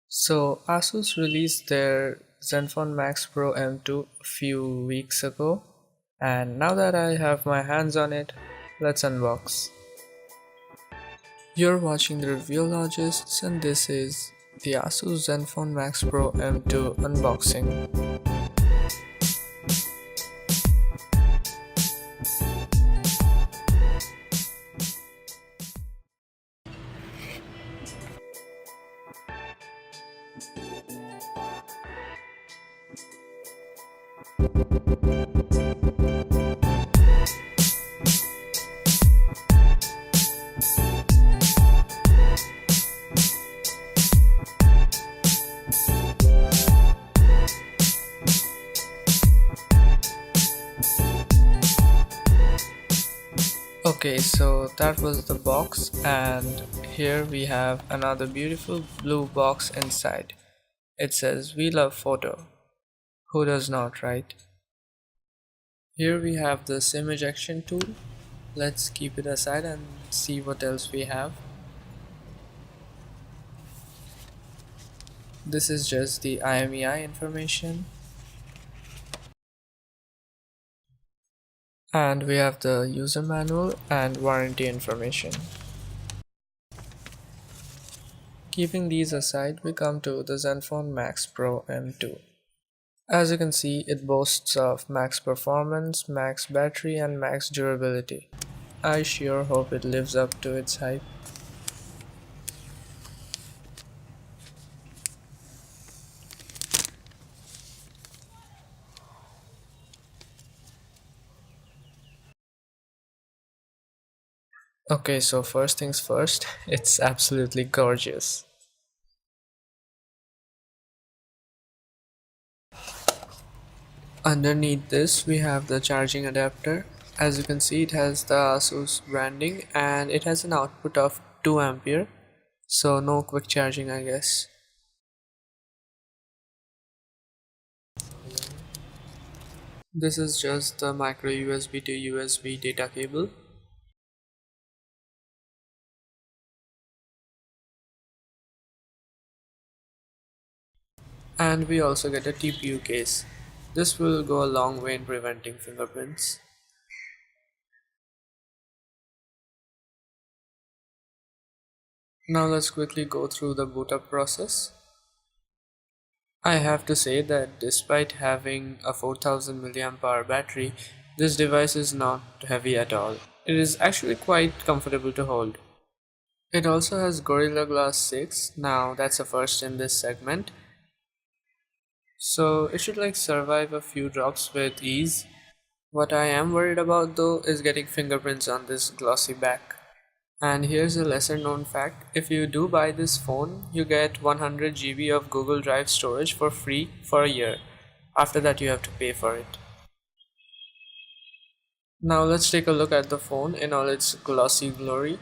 So Asus released their Zenfone Max Pro M2 a few weeks ago, and now that I have my hands on it, let's unbox. You're watching the Reviewologists, and this is the Asus Zenfone Max Pro M2 unboxing. Okay, so that was the box, and here we have another beautiful blue box inside. It says "We love photo." Who does not, right? Here we have the SIM ejection tool. Let's keep it aside and see what else we have. This is just the IMEI information. And we have the user manual and warranty information. Keeping these aside, we come to the Zenfone Max Pro M2. As you can see, it boasts of max performance, max battery and max durability. I sure hope it lives up to its hype. Okay, so first things first, it's absolutely gorgeous. Underneath this, we have the charging adapter. As you can see, it has the Asus branding and it has an output of 2 ampere, so no quick charging, I guess. This is just the micro USB to USB data cable. And we also get a TPU case. This will go a long way in preventing fingerprints. Now let's quickly go through the boot up process. I have to say that despite having a 4000 mAh battery, this device is not heavy at all. It is actually quite comfortable to hold. It also has Gorilla Glass 6, now that's a first in this segment. So it should survive a few drops with ease. What I am worried about though is getting fingerprints on this glossy back. And here's a lesser known fact: if you do buy this phone, you get 100 GB of Google Drive storage for free for a year. After that you have to pay for it. Now let's take a look at the phone in all its glossy glory.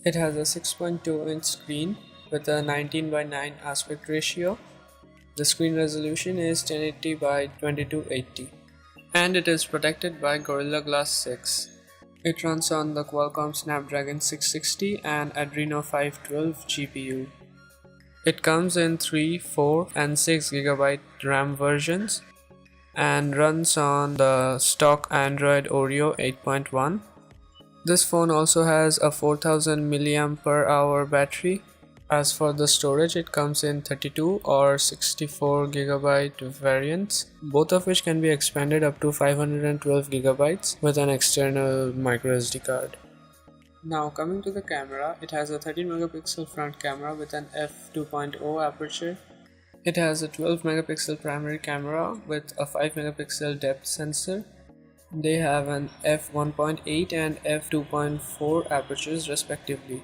It has a 6.2-inch screen with a 19:9 aspect ratio. The screen resolution is 1080 by 2280, and it is protected by Gorilla Glass 6. It runs on the Qualcomm Snapdragon 660 and Adreno 512 GPU. It comes in 3, 4 and 6 GB RAM versions and runs on the stock Android Oreo 8.1. This phone also has a 4000 mAh battery. As for the storage, it comes in 32 or 64 GB variants, both of which can be expanded up to 512 GB with an external microSD card. Now coming to the camera, it has a 13 megapixel front camera with an f2.0 aperture. It has a 12 megapixel primary camera with a 5 megapixel depth sensor. They have an f1.8 and f2.4 apertures respectively.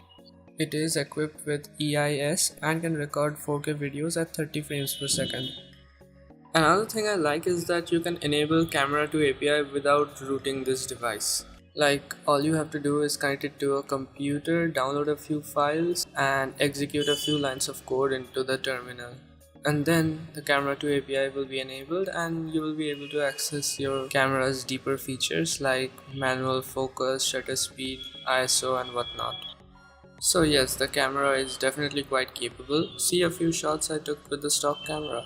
It is equipped with EIS and can record 4K videos at 30 frames per second. Another thing I like is that you can enable camera to API without rooting this device. Like, all you have to do is connect it to a computer, download a few files, and execute a few lines of code into the terminal. And then the camera to API will be enabled, and you will be able to access your camera's deeper features like manual focus, shutter speed, ISO, and whatnot. So yes, the camera is definitely quite capable. See a few shots I took with the stock camera.